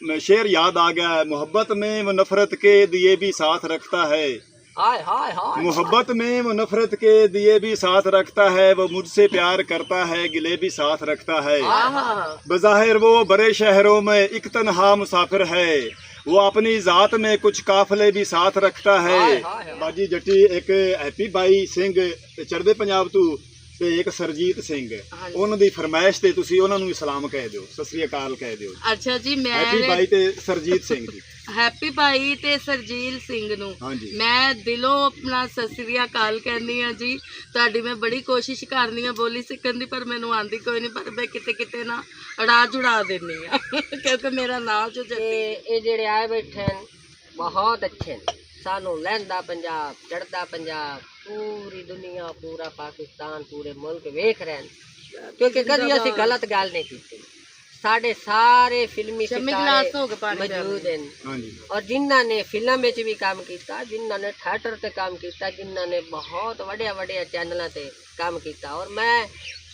शेर याद आ गया, मोहब्बत में वो नफरत के दिए भी साथ रखता है। हाय हाय हाय। मोहब्बत में वो नफरत के दिए भी साथ रखता है, वो मुझसे प्यार करता है गिले भी साथ रखता है। बज़ाहिर वो बड़े शहरों में एक तन्हा मुसाफिर है, वो अपनी ज़ात में कुछ काफले भी साथ रखता है। बाजी जट्टी एक हैप्पी बाई सिंह चढ़दे पंजाब तू ਤੇ ਇੱਕ ਸਰਜੀਤ ਸਿੰਘ, ਉਹਨਾਂ ਦੀ ਫਰਮਾਇਸ਼ ਤੇ ਤੁਸੀਂ ਉਹਨਾਂ ਨੂੰ ਸਲਾਮ ਕਹਿ ਦਿਓ, ਸਤਿ ਸ੍ਰੀ ਅਕਾਲ ਕਹਿ ਦਿਓ। ਅੱਛਾ ਜੀ, ਮੈਂ ਹੈਪੀ ਬਾਈ ਤੇ ਸਰਜੀਤ ਸਿੰਘ ਜੀ। ਹੈਪੀ ਭਾਈ ਤੇ ਸਰਜੀਤ ਸਿੰਘ ਨੂੰ ਮੈਂ ਦਿਲੋਂ ਆਪਣਾ ਸਤਿ ਸ੍ਰੀ ਅਕਾਲ ਕਹਿੰਦੀ ਆ ਜੀ। ਤੁਹਾਡੀ ਮੈਂ ਬੜੀ ਕੋਸ਼ਿਸ਼ ਕਰਨੀ ਆ ਬੋਲੀ ਸਿੱਖਣ ਦੀ, ਪਰ ਮੈਨੂੰ ਆਂਦੀ ਕੋਈ ਨਹੀਂ, ਪਰ ਮੈਂ ਕਿਤੇ ਕਿਤੇ ਨਾ ਅੜਾ ਜੁੜਾ ਦਿੰਨੀ ਆ ਕਿਉਂਕਿ ਮੇਰਾ ਨਾਮ ਜੋ ਇਹ ਜਿਹੜੇ ਆਏ ਬੈਠੇ ਨੇ ਬਹੁਤ ਅੱਛੇ ਨੇ। ਸਾਨੂੰ ਲਹਿੰਦਾ ਪੰਜਾਬ, ਚੜ੍ਹਦਾ ਪੰਜਾਬ, पूरी दुनिया, पूरा पाकिस्तान, पूरे मुल्क वेख रहे हैं, क्योंकि कभी ऐसी गलत गल नहीं की। साढ़े सारे फिल्मी सितारे मौजूद हैं, और जिन्हों ने फिल्म में भी काम किया, जिन्हों ने थिएटर से काम किया, जिन्हों ने बहुत वड्या वड्या चैनलों से काम किया। और मैं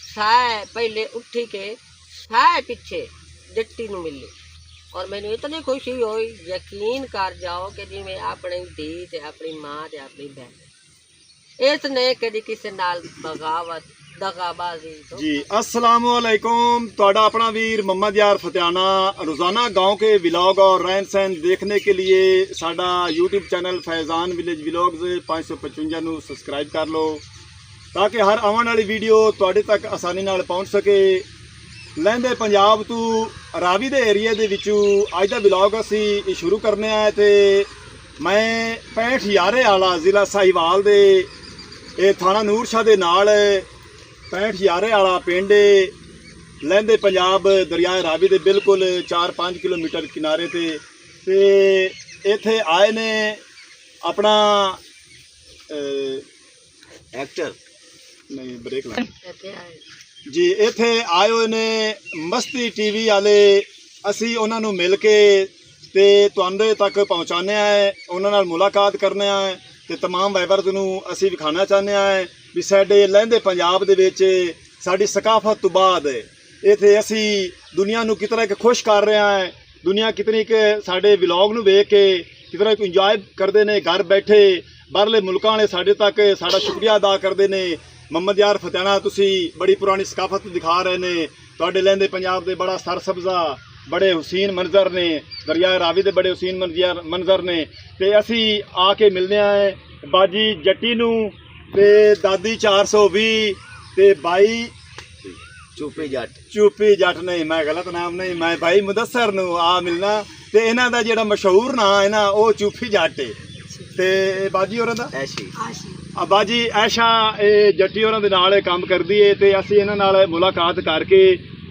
साए पहले उठी के साए पिछे जट्टी नूं मिली, और मैंने इतनी खुशी हुई, यकीन कर जाओ कि जिवें अपनी धी ते अपनी माँ ते अपनी बहन, इसने कभी किसी नाल बगावत दगाबाजी जी। अस्सलामु अलैकुम, ਤੁਹਾਡਾ ਆਪਣਾ ਵੀਰ ਮੁਹੰਮਦ ਯਾਰ ਫਤਿਆਣਾ। रोज़ाना गांव के व्लॉग और रहन सहन देखने के लिए साडा YouTube channel Faizan village vlogs 555 ਨੂੰ सब्सक्राइब कर लो, ताकि हर आने वाली वीडियो ਤੁਹਾਡੇ ਤੱਕ ਆਸਾਨੀ ਨਾਲ ਪਹੁੰਚ ਸਕੇ। ਲਹਿੰਦੇ ਪੰਜਾਬ ਤੋਂ ਰਾਵੀ ਦੇ ਏਰੀਆ ਦੇ ਵਿੱਚੋਂ ਅੱਜ ਦਾ ਵਲੌਗ ਅਸੀਂ ਸ਼ੁਰੂ ਕਰਨੇ ਆ। ਤੇ ਮੈਂ 65 ਯਾਰੇ ਵਾਲਾ ਜ਼ਿਲ੍ਹਾ ਸਾਹੀਵਾਲ ਦੇ ਇਹ ਥਾਣਾ ਨੂਰ ਸ਼ਾਹ ਦੇ ਨਾਲ 65 ਯਾਰੇ ਵਾਲਾ ਪਿੰਡ ਲਹਿੰਦੇ ਪੰਜਾਬ ਦਰਿਆ ਰਾਵੀ ਦੇ ਬਿਲਕੁਲ 4-5 ਕਿਲੋਮੀਟਰ ਕਿਨਾਰੇ ਤੇ ਇੱਥੇ ਆਏ ਨੇ ਆਪਣਾ ਐਕਟਰ ਨਹੀਂ ਬ੍ਰੇਕ ਲਾ ਜੀ, ਇੱਥੇ ਆਏ ਹੋਏ ਨੇ ਮਸਤੀ ਟੀਵੀ ਵਾਲੇ। ਅਸੀਂ ਉਹਨਾਂ ਨੂੰ ਮਿਲ ਕੇ ਤੇ ਤੁਹਾਡੇ ਤੱਕ ਪਹੁੰਚਾਉਂਦੇ ਆ, ਉਹਨਾਂ ਨਾਲ ਮੁਲਾਕਾਤ ਕਰਨੇ ਆ ਤੇ तमाम ਵਾਈਵਰਸ ਨੂੰ ਅਸੀਂ ਵਿਖਾਉਣਾ ਚਾਹੁੰਦੇ ਆ ਵੀ ਸਾਡੇ ਲਹਿੰਦੇ ਪੰਜਾਬ ਦੇ ਵਿੱਚ ਸਾਡੀ ਸਕਾਫਤ ਤੋਂ ਬਾਅਦ ਇੱਥੇ ਅਸੀਂ ਦੁਨੀਆ ਨੂੰ ਕਿਤਨਾ ਕਿ ਖੁਸ਼ ਕਰ ਰਹੇ ਹਾਂ। ਦੁਨੀਆ ਕਿਤਨੀ ਕਿ ਸਾਡੇ ਵਲੌਗ ਨੂੰ ਵੇਖ ਕੇ ਕਿਤਨਾ ਕਿ ਇੰਜੋਏ ਕਰਦੇ ਨੇ, ਘਰ ਬੈਠੇ ਬਾਹਰਲੇ ਮੁਲਕਾਂ ਵਾਲੇ ਸਾਡੇ ਤੱਕ ਸਾਡਾ ਸ਼ੁਕਰੀਆ ਅਦਾ ਕਰਦੇ ਨੇ। ਮੁਹੰਮਦ ਯਾਰ ਫਤਿਆਣਾ ਤੁਸੀਂ ਬੜੀ ਪੁਰਾਣੀ ਸਕਾਫਤ ਦਿਖਾ ਰਹੇ ਨੇ, ਤੁਹਾਡੇ ਲਹਿੰਦੇ ਪੰਜਾਬ ਦੇ ਬੜਾ ਸਰਸਬਜ਼ਾ बड़े हुसीन मंजर ने, दरिया रावी के बड़े हुसीन मंजर ने। ते असी आके मिलने आए बाजी जट्टी नू ते दादी 420 ते बाई चूपी जट नहीं, मैं गलत नाम नहीं, मैं भाई मुदस्सर नू आ मिलना। ते इन्हां दा जेड़ा मशहूर नाम है ना वो चूपी जट है। ते बाजी होरां दा बाजी ऐशा जट्टी होरां दे नाल काम करदी है। ते असी इन्हां नाल मुलाकात करके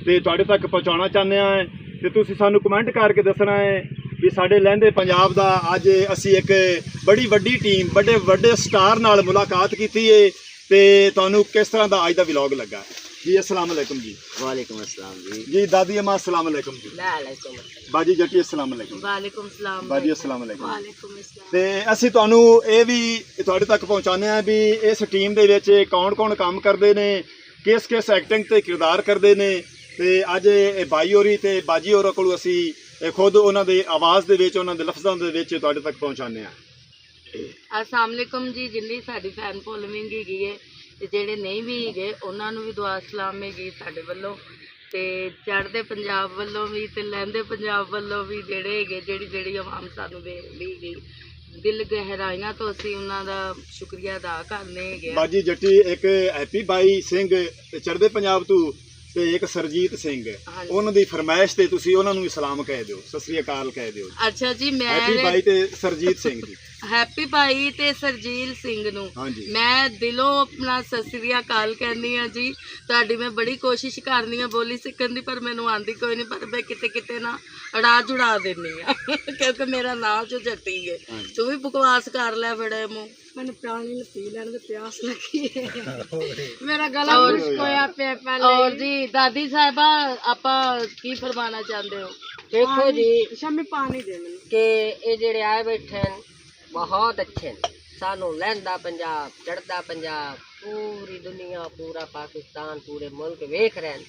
ते तुहाडे तक पहुँचाना चाहते हैं। ਤੇ ਤੁਸੀਂ ਸਾਨੂੰ ਕਮੈਂਟ ਕਰਕੇ ਦੱਸਣਾ ਹੈ ਵੀ ਸਾਡੇ ਲਹਿੰਦੇ ਪੰਜਾਬ ਦਾ ਅੱਜ ਅਸੀਂ ਇੱਕ ਬੜੀ ਵੱਡੀ ਟੀਮ, ਵੱਡੇ ਸਟਾਰ ਨਾਲ ਮੁਲਾਕਾਤ ਕੀਤੀ ਹੈ। ਤੇ ਤੁਹਾਨੂੰ ਕਿਸ ਤਰ੍ਹਾਂ ਦਾ ਅੱਜ ਦਾ ਵਲੌਗ ਲੱਗਾ ਜੀ? अस्सलाम वालेकुम जी। वालेकुम अस्सलाम जी। जी दादी अम्मा अस्सलाम वालेकुम जी। वालेकुम अस्सलाम। बाजी जट्टी अस्सलाम वालेकुम। वालेकुम सलाम बाजी अस्सलाम वालेकुम। वालेकुम अस्सलाम। ਤੇ ਅਸੀਂ ਤੁਹਾਨੂੰ ਇਹ ਵੀ ਤੁਹਾਡੇ ਤੱਕ ਪਹੁੰਚਾਉਂਦੇ ਹਾਂ ਵੀ ਇਸ ਟੀਮ ਦੇ ਵਿੱਚ ਕੌਣ ਕੰਮ ਕਰਦੇ ਨੇ, ਕਿਸ ਐਕਟਿੰਗ ਤੇ ਕਿਰਦਾਰ ਕਰਦੇ ਨੇ। ਤੇ ਅੱਜ ਇਹ ਬਾਈ ਹੋਰੀ ਤੇ ਬਾਜੀ ਹੋਰਾਂ ਕੋਲੋਂ ਅਸੀਂ ਖੁਦ ਉਹਨਾਂ ਦੇ ਆਵਾਜ਼ ਦੇ ਵਿੱਚ, ਉਹਨਾਂ ਦੇ ਲਫ਼ਜ਼ਾਂ ਦੇ ਵਿੱਚ ਤੁਹਾਡੇ ਤੱਕ ਪਹੁੰਚਾਉਂਦੇ ਹਾਂ। अस्सलाम वालेकुम जी। जिन्नी साडी फैन फॉलोइंग हैगी है ते जेड़े नहीं भी हैगे उन्हां नूं भी दुआ सलाम हैगी साडे वल्लों, ते चढ़दे पंजाब वल्लों भी ते लਹਿੰਦੇ पंजाब वल्लों भी जेड़े हैगे जेड़ी आवाम सानूं वेखदी हैगी। दिल गहराइयां तो ਅਸੀਂ ਉਹਨਾਂ ਦਾ ਸ਼ੁਕਰੀਆ ਅਦਾ ਕਰਨੇ ਹੈਗੇ। ਬਾਜੀ ਜੱਟੀ ਇੱਕ ਹੈਪੀ ਬਾਈ ਸਿੰਘ ਚੜ੍ਹਦੇ ਪੰਜਾਬ ਤੋਂ ਤੇ ਇੱਕ ਸਰਜੀਤ ਸਿੰਘ, ਉਹਨਾਂ ਦੀ ਫਰਮਾਇਸ਼ ਤੇ ਤੁਸੀਂ ਉਹਨਾਂ ਨੂੰ ਸਲਾਮ ਕਹਿ ਦਿਓ, ਸਤਿ ਸ੍ਰੀ ਅਕਾਲ ਕਹਿ ਦਿਓ। ਅੱਛਾ ਜੀ, ਮੈਂ ਹੈਪੀ ਬਾਈ ਤੇ ਸਰਜੀਤ ਸਿੰਘ ਜੀ। ਹੈਪੀ ਭਾਈ ਤੇ ਸਰਜੀਤ ਸਿੰਘ ਨੂੰ ਮੈਂ ਦਿਲੋਂ ਆਪਣਾ ਸਤਿ ਸ੍ਰੀ ਅਕਾਲ ਕਹਿੰਦੀ ਆ ਜੀ। ਤੁਹਾਡੀ ਮੈਂ ਬੜੀ ਕੋਸ਼ਿਸ਼ ਕਰਨੀ ਆ ਬੋਲੀ ਸਿੱਖਣ ਦੀ, ਪਰ ਮੈਨੂੰ ਆਂਦੀ ਕੋਈ ਨਹੀਂ, ਪਰ ਮੈਂ ਕਿਤੇ ਕਿਤੇ ਨਾ ਅੜਾ ਜੁੜਾ ਦਿੰਨੀ ਆ ਕਿਉਂਕਿ ਮੇਰਾ ਨਾਮ ਜੋ ਜੱਟੀ ਹੈ। ਤੂੰ ਵੀ ਬਕਵਾਸ ਕਰ ਲੈ ਬੜੇ ਮੂੰਹ, ਮੈਨੂੰ ਪਾਣੀ ਪੀ ਲੈਣ ਦੀ ਪਿਆਸ ਲੱਗੀ ਹੈ, ਮੇਰਾ ਗਲਾ ਖੁਸ਼ਕ ਹੋਇਆ ਪਿਆ ਪਹਿਲੇ। ਔਰ ਜੀ ਦਾਦੀ ਸਾਹਿਬਾ ਆਪਾਂ ਕੀ ਫਰਮਾਨਾ ਚਾਹੁੰਦੇ ਹੋ? देखो जी, ਸ਼ਾਮੀ ਪਾਣੀ ਦੇ ਮੈਨੂੰ कि ये जेड़े आए बैठे हैं बहुत अच्छे हैं। सानू लहंदा पंजाब, चढ़दा पंजाब, पूरी दुनिया, पूरा पाकिस्तान, पूरे मुल्क वेख रहे हैं,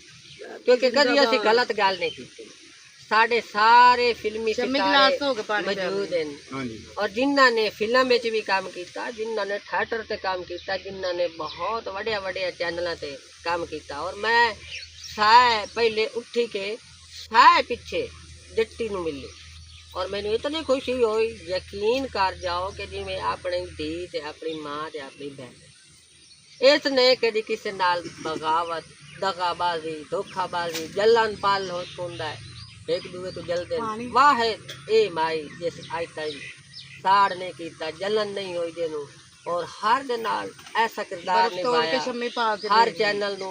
क्योंकि कभी ऐसी गलत गल नहीं की। साढ़े सारे फिल्मी शम्मी सितारे गिलास हो गए पानी पिया मौजूद हैं ਹਾਂਜੀ और जिन्हों ने फिल्म में भी काम किया, जिन्हों ने थिएटर से काम किया, जिन्हों ने बहुत वड्या वड्या चैनलों से काम किया। और मैं साए पहले उठी के साए पिछे जट्टी नूं मिली और मैंने इतनी खुशी हुई, यकीन कर जाओ कि जिवें अपनी धी ते अपनी माँ ते अपनी बहन इसने कभी किसी नाल बगावत, दगाबाजी, धोखाबाजी, जलन पाल होता है, एक दूसरे को जल दे वाहिद ए माई जिस आज तक साड़ नहीं किया, जलन नहीं हुई देनू और हर दे नाल ऐसा किरदार निभाया, हर चैनल नू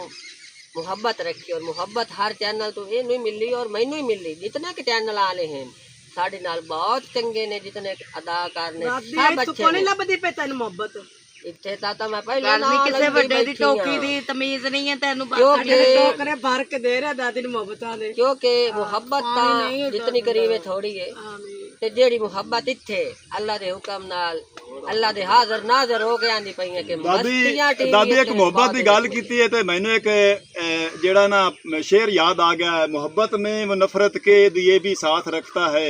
मुहब्बत रखी और मुहब्बत हर चैनल तो ये नहीं मिली और मैनू ही मिली। जितने के चैनल आने हैं साढ़े नाल बहुत चंगे ने, जितने अदाकार ने सब अच्छे ने। ਇੱਥੇ ਤਾਂ ਮੈਂ ਪਹਿਲਾਂ ਨਾ ਕਿਸੇ ਵੱਡੇ ਦੀ ਟੋਕੀ ਦੀ ਤਮੀਜ਼ ਨਹੀਂ ਹੈ ਤੈਨੂੰ ਟੋਕਰੇ ਫਰਕ ਦੇ ਰਿਹਾ ਦਾਦੀ ਨੂੰ ਮੁਹੱਬਤਾਂ ਦੇ ਕਿਉਂਕਿ ਮੁਹੱਬਤ ਤਾਂ ਜਿੰਨੀ ਕਰੀਬੇ ਥੋੜੀ ਹੈ ਤੇ ਜਿਹੜੀ ਮੁਹੱਬਤ ਇੱਥੇ ਅੱਲਾ ਦੇ ਹੁਕਮ ਨਾਲ ਅੱਲਾ ਦੇ ਹਾਜ਼ਰ ਨਾਜ਼ਰ ਹੋ ਕੇ ਆਂਦੀ ਪਈਆਂ ਕਿ ਦਾਦੀ ਇੱਕ ਮੁਹੱਬਤ ਦੀ ਗੱਲ ਕੀਤੀ ਹੈ ਤੇ ਮੈਨੂੰ ਇੱਕ ਜਿਹੜਾ ਨਾ ਸ਼ੇਰ ਯਾਦ ਆ ਗਿਆ, ਮੁਹੱਬਤ में वो नफरत के दिए भी साथ रखता है,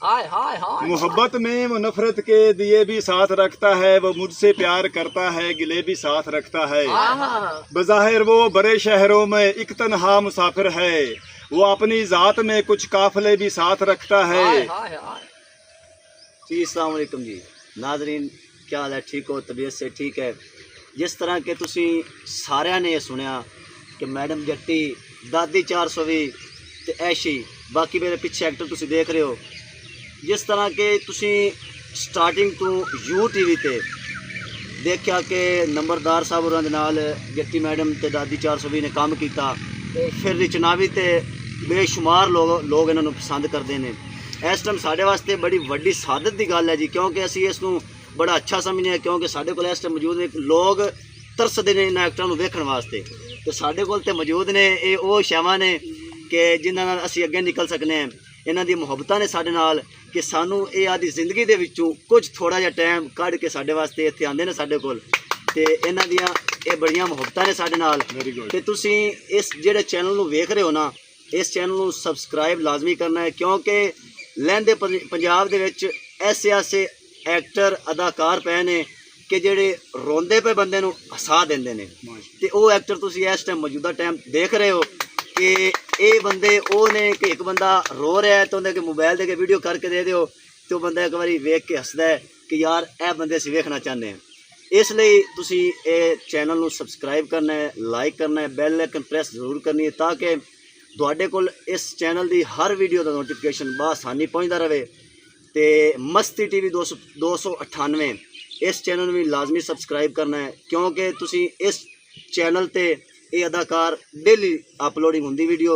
मोहब्बत में वो नफरत के दिए भी साथ रखता है, वो मुझसे प्यार करता है गिले भी साथ रखता है, बज़ाहिर वो बड़े शहरों में एक तन्हा मुसाफिर है, वो अपनी ज़ात में कुछ काफिले भी साथ रखता है। जी अस्सलाम वालेकुम जी नाज़रीन, क्या हाल है? ठीक हो? तबीयत से ठीक है? जिस तरह के तुसी सारिਆਂ ने सुनिया कि मैडम जट्टी, दादी 420 ते ऐशी, बाकी मेरे पीछे एक्टर तुसी देख रहे हो, जिस तरह के तुसी स्टार्टिंग तो UTV ते देखा कि नंबरदार साहब होरां दे नाल जट्टी मैडम ते दादी 420 ने काम किया, फिर रिचनावी ते बेशुमार लोग इन्हां नूं पसंद करते हैं। इस टाइम साढ़े वास्ते बड़ी वड्डी सादत की गल है जी, क्योंकि असी इसनूं बड़ा अच्छा समझने हैं, क्योंकि साढ़े कोल इस टाइम मौजूद ने लोग तरसदे ने इन्हां एक्टरां नूं वेखण वास्ते, तो साढ़े कोल ते मौजूद ने ये वो शैवां ने कि जिन्हां नाल असी अगे निकल सकने हैं। इन्हां दी मुहब्बतां ने साढ़े नाल कि सानू ये आदि जिंदगी दे विचों कुछ थोड़ा जिहा टाइम कढ के साढ़े वास्ते इत्थे आंदे ने साढ़े कोल, ते इन्हां दियां ये बड़ियां मुहब्बतां ने साढ़े नाल। ते तुसीं इस जिहड़े चैनल नूं वेख रहे हो ना, इस चैनल नूं सबसक्राइब लाजमी करना है, क्योंकि लैंदे पंजाब दे विच ऐसे ऐसे एक्टर अदाकार पे ने कि जेड़े रोंदे पे बंदे नूं हसा देंदे ने, ते वो एक्टर तुसीं इस टाइम मौजूदा टाइम देख रहे हो कि ये बंदे वो ने कि एक बंदा रो रहा है तो उन्हें मोबाइल दे के वीडियो करके दे दो, तो बंदा एक बारी वेख के हसदा है कि यार ए बंदे असीं वेखना चाहते हैं। इसलिए तुसीं ये चैनल नूं सबसक्राइब करना है, लाइक करना है, बेल आइकन प्रेस जरूर करनी है, ताकि तुहाडे कोल इस चैनल की हर वीडियो का नोटिफिकेशन बआसानी पहुँचता रहे। तो मस्ती TV 298 इस चैनल भी लाजमी सबसक्राइब करना है, क्योंकि तुसीं इस चैनल ते ये अदाकार डेली अपलोडिंग होंदी वीडियो,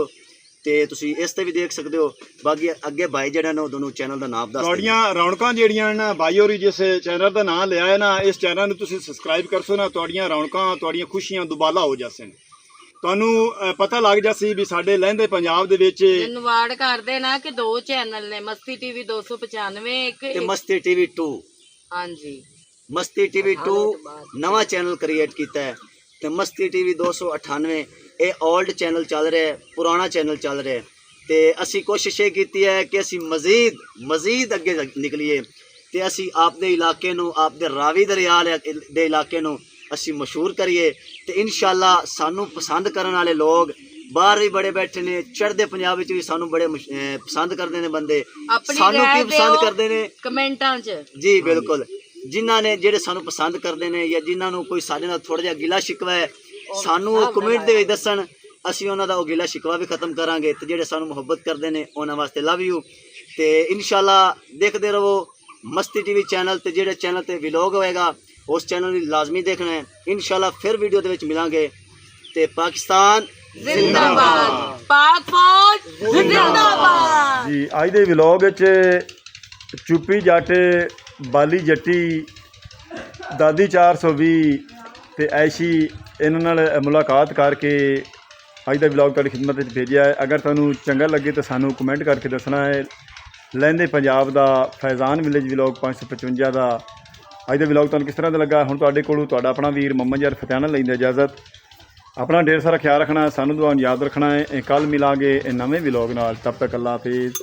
ते तुसीं इस ते भी देख सकते हो। बाकी अगे भाई जेड़ा ना दोनों चैनल का नाम दस तुहाड़ियां रौनकां जेड़ियां ना भाई होरी जिस चैनल का नाम लिया है ना, इस चैनल नूं तुसीं सबसक्राइब करसो ना, तुहाड़ियां रौनकां तुहाड़ियां खुशियां दुबाला हो जासन। ਤੁਹਾਨੂੰ ਪਤਾ ਲੱਗ ਜਾਸੀ ਵੀ ਸਾਡੇ ਲਹਿੰਦੇ ਪੰਜਾਬ ਦੇ ਵਿੱਚ ਧੰਨਵਾਦ ਕਰਦੇ ਨਾ ਕਿ ਦੋ ਚੈਨਲ ਨੇ, ਮਸਤੀ TV 295 ਇੱਕ ਤੇ ਮਸਤੀ TV 2। ਹਾਂਜੀ, मस्ती TV 2 नवा चैनल क्रिएट किया है, तो मस्ती TV 298 ये ओल्ड चैनल चल रहा है, पुराना चैनल चल रहा है। तो असी कोशिश ये की है कि असी मजीद अगे निकलीए, तो असी आपके इलाके नूं, आपके रावी दरिया दे इलाके नूं असी मशहूर करिए। तो इंशाअल्लाह सानू पसंद करने वाले लोग बाहर भी बड़े बैठे ने, चढ़ते पंजाब भी सानू बड़े पसंद करते हैं बंदे, सानू की पसंद करते हैं कमेंटां च। जी बिल्कुल, जिन्हों ने जेडे सानू पसंद करते हैं या जिन्होंने कोई साडे नाल थोड़ा जिहा गिला शिकवा है, सानू कमेंट दे विच दस्सण, असीं उन्हां दा गिला शिकवा भी खत्म करांगे। तो जेडे सानू मुहब्बत करते हैं उन्हां वास्ते लव यू। तो इंशाअल्लाह देखते रहो मस्ती TV चैनल, तो जेडे चैनल ते व्लॉग होएगा उस चैनल भी लाजमी देखना है। इंशाअल्लाह फिर वीडियो दे विच मिलांगे। ते पाकिस्तान जिंदाबाद, पाक फौज जिंदाबाद जी। अज दे व्लॉग विच चुप्पी जट, बाली जट्टी, दादी 420 ते ऐशी इन्हां नाल मुलाकात करके अज दा व्लॉग तुहाडी खिदमत विच भेजिया है। अगर तुहानूं चंगा लगे तो सानूं कमेंट करके दसना है। लਹਿੰਦੇ पंजाब दा फैज़ान विलेज व्लॉग 555 दा अज दा व्लॉग तुहानूं किस तरह दा लगा। हुण तुहाडे कोलों तुहाडा अपना वीर मोहम्मद यार फतेहाना लैंदा इजाजत। ਆਪਣਾ ਢੇਰ ਸਾਰਾ ਖਿਆਲ ਰੱਖਣਾ, ਸਾਨੂੰ ਦੁਆ ਯਾਦ ਰੱਖਣਾ ਹੈ। ਕੱਲ ਮਿਲਾਂਗੇ ਨਵੇਂ ਵਲੌਗ ਨਾਲ, ਤਬ ਤੱਕ ਅੱਲਾ ਹਾਫਿਜ਼।